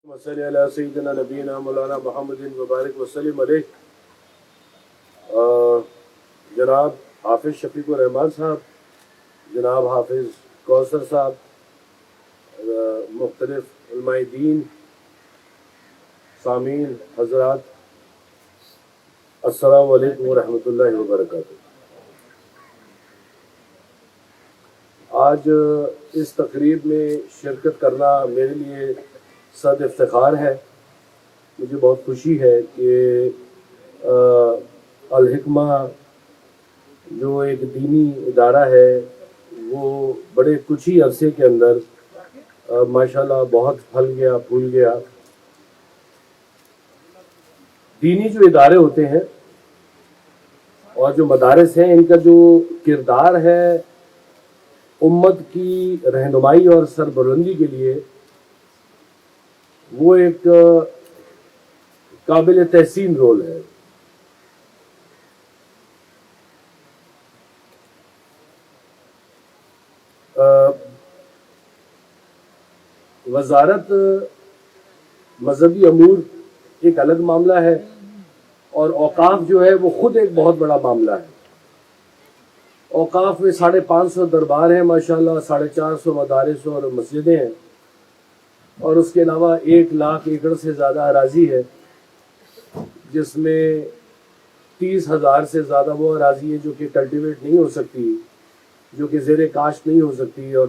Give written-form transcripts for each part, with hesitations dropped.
صلی علی سیدنا نبینا مولانا محمد وبارک وسلم علیہ۔ جناب حافظ شفیق الرحمان صاحب، جناب حافظ کوثر صاحب، مختلف علماء دین، سامعین حضرات، السلام علیکم ورحمۃ اللہ وبرکاتہ۔ آج اس تقریب میں شرکت کرنا میرے لیے صد افتخار ہے۔ مجھے بہت خوشی ہے کہ الحکمہ جو ایک دینی ادارہ ہے وہ بڑے کچھ ہی عرصے کے اندر ماشاءاللہ بہت پھل گیا پھول گیا۔ دینی جو ادارے ہوتے ہیں اور جو مدارس ہیں، ان کا جو کردار ہے امت کی رہنمائی اور سربلندی کے لیے، وہ ایک قابل تحسین رول ہے۔ وزارت مذہبی امور ایک الگ معاملہ ہے، اور اوقاف جو ہے وہ خود ایک بہت بڑا معاملہ ہے۔ اوقاف میں 550 دربار ہیں ماشاءاللہ، 450 مدارس اور مسجدیں ہیں، اور اس کے علاوہ 1 لاکھ ایکڑ سے زیادہ اراضی ہے، جس میں 30,000 سے زیادہ وہ اراضی ہے جو کہ کلٹیویٹ نہیں ہو سکتی، جو کہ زیر کاشت نہیں ہو سکتی، اور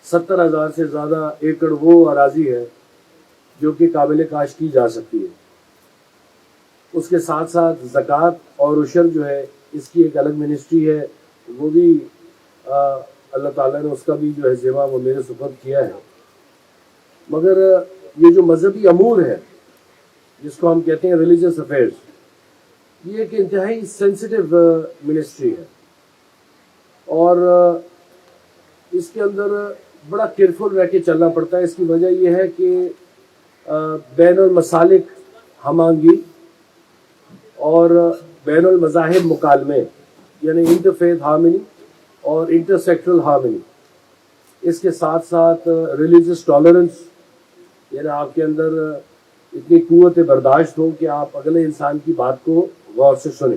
70,000 سے زیادہ ایکڑ وہ اراضی ہے جو کہ قابل کاشت کی جا سکتی ہے۔ اس کے ساتھ ساتھ زکوٰۃ اور عشر جو ہے، اس کی ایک الگ منسٹری ہے، وہ بھی اللہ تعالیٰ نے اس کا بھی جو ہے ذمہ وہ میرے سپرد کیا ہے۔ مگر یہ جو مذہبی امور ہے، جس کو ہم کہتے ہیں ریلیجس افیئرز، یہ ایک انتہائی سینسٹیو منسٹری ہے، اور اس کے اندر بڑا کیئرفل رہ کے چلنا پڑتا ہے۔ اس کی وجہ یہ ہے کہ بین المسالک ہم آہنگی اور بین المذاہب مکالمے، یعنی انٹرفیتھ ہارمنی اور انٹر سیکٹرل ہارمنی، اس کے ساتھ ساتھ ریلیجس ٹالرنس، یعنی آپ کے اندر اتنی قوت برداشت ہو کہ آپ اگلے انسان کی بات کو غور سے سنیں۔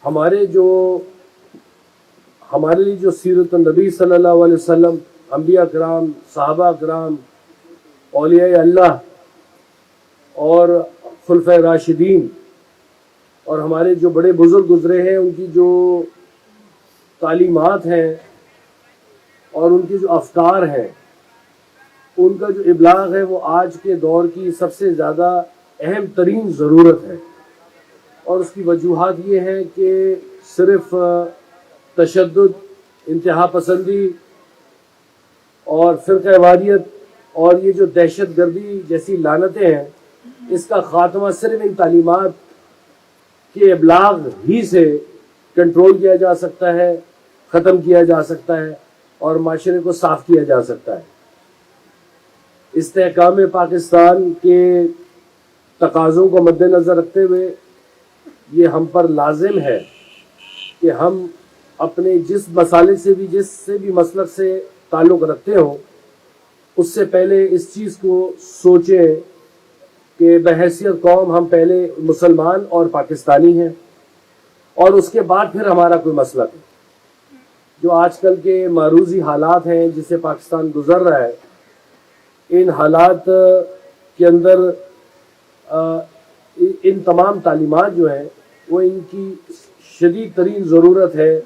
ہمارے لیے جو سیرت النبی صلی اللہ علیہ وسلم، انبیاء کرام، صحابہ کرام، اولیاء اللہ اور خلفائے راشدین، اور ہمارے جو بڑے بزرگ گزرے ہیں، ان کی جو تعلیمات ہیں اور ان کے جو افکار ہیں، ان کا جو ابلاغ ہے، وہ آج کے دور کی سب سے زیادہ اہم ترین ضرورت ہے۔ اور اس کی وجوہات یہ ہیں کہ صرف تشدد، انتہا پسندی اور فرقہ واریت اور یہ جو دہشت گردی جیسی لعنتیں ہیں، اس کا خاتمہ صرف ان تعلیمات کے ابلاغ ہی سے کنٹرول کیا جا سکتا ہے، ختم کیا جا سکتا ہے، اور معاشرے کو صاف کیا جا سکتا ہے۔ استحکام پاکستان کے تقاضوں کو مد نظر رکھتے ہوئے یہ ہم پر لازم ہے کہ ہم اپنے جس سے بھی مسلک سے تعلق رکھتے ہوں، اس سے پہلے اس چیز کو سوچیں کہ بحیثیت قوم ہم پہلے مسلمان اور پاکستانی ہیں، اور اس کے بعد پھر ہمارا کوئی مسلک ہے۔ جو آج کل کے معروضی حالات ہیں جس سے پاکستان گزر رہا ہے، ان حالات کے اندر ان تمام تعلیمات جو ہیں وہ ان کی شدید ترین ضرورت ہے۔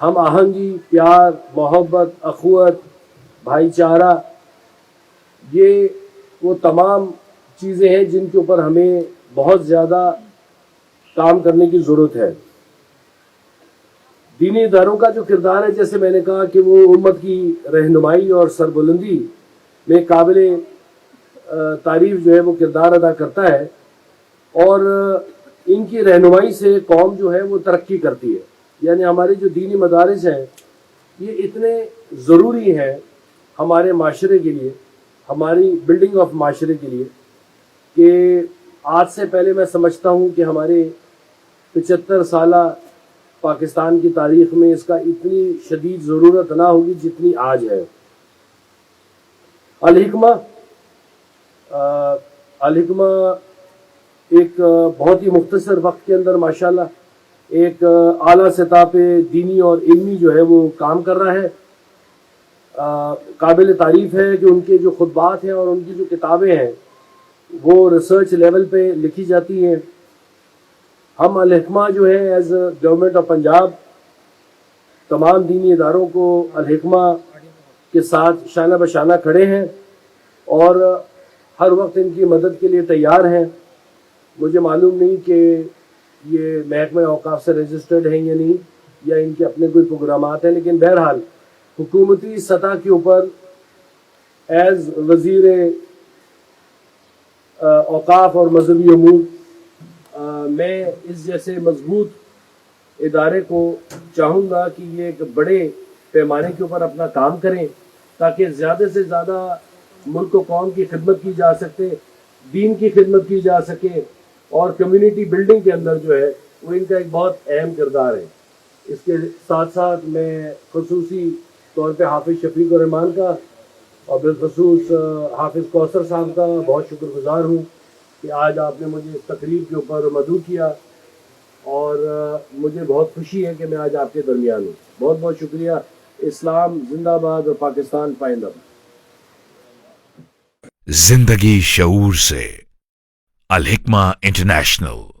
ہم آہنگی، پیار، محبت، اخوت، بھائی چارہ، یہ وہ تمام چیزیں ہیں جن کے اوپر ہمیں بہت زیادہ کام کرنے کی ضرورت ہے۔ دینی اداروں کا جو کردار ہے، جیسے میں نے کہا کہ وہ امت کی رہنمائی اور سربلندی میں قابل تعریف جو ہے وہ کردار ادا کرتا ہے، اور ان کی رہنمائی سے قوم جو ہے وہ ترقی کرتی ہے۔ یعنی ہمارے جو دینی مدارس ہیں، یہ اتنے ضروری ہیں ہمارے معاشرے کے لیے، ہماری بلڈنگ آف معاشرے کے لیے، کہ آج سے پہلے میں سمجھتا ہوں کہ ہمارے 75 سالہ پاکستان کی تاریخ میں اس کا اتنی شدید ضرورت نہ ہوگی جتنی آج ہے۔ الحکمہ الحکمہ ایک بہت ہی مختصر وقت کے اندر ماشاءاللہ ایک اعلیٰ سطح پہ دینی اور علمی جو ہے وہ کام کر رہا ہے. قابل تعریف ہے کہ ان کے جو خطبات ہیں اور ان کی جو کتابیں ہیں وہ ریسرچ لیول پہ لکھی جاتی ہیں. ہم الحکمہ جو ہے ایز گورنمنٹ آف پنجاب تمام دینی اداروں کو الحکمہ کے ساتھ شانہ بشانہ کھڑے ہیں اور ہر وقت ان کی مدد کے لیے تیار ہیں. مجھے معلوم نہیں کہ یہ محکمہ اوقاف سے رجسٹرڈ ہیں یا نہیں یا ان کے اپنے کوئی پروگرامات ہیں، لیکن بہرحال حکومتی سطح کے اوپر ایز وزیر اوقاف اور مذہبی امور میں اس جیسے مضبوط ادارے کو چاہوں گا کہ یہ ایک بڑے پیمانے کے اوپر اپنا کام کریں تاکہ زیادہ سے زیادہ ملک و قوم کی خدمت کی جا سکے، دین کی خدمت کی جا سکے، اور کمیونٹی بلڈنگ کے اندر جو ہے وہ ان کا ایک بہت اہم کردار ہے. اس کے ساتھ ساتھ میں خصوصی طور پہ حافظ شفیق الرحمان کا اور بالخصوص حافظ کوثر صاحب کا بہت شکر گزار ہوں کہ آج آپ نے مجھے اس تقریب کے اوپر مدعو کیا اور مجھے بہت خوشی ہے کہ میں آج آپ کے درمیان ہوں. بہت بہت شکریہ. اسلام زندہ باد اور پاکستان پائندہ باد. زندگی شعور سے. الحکمہ انٹرنیشنل.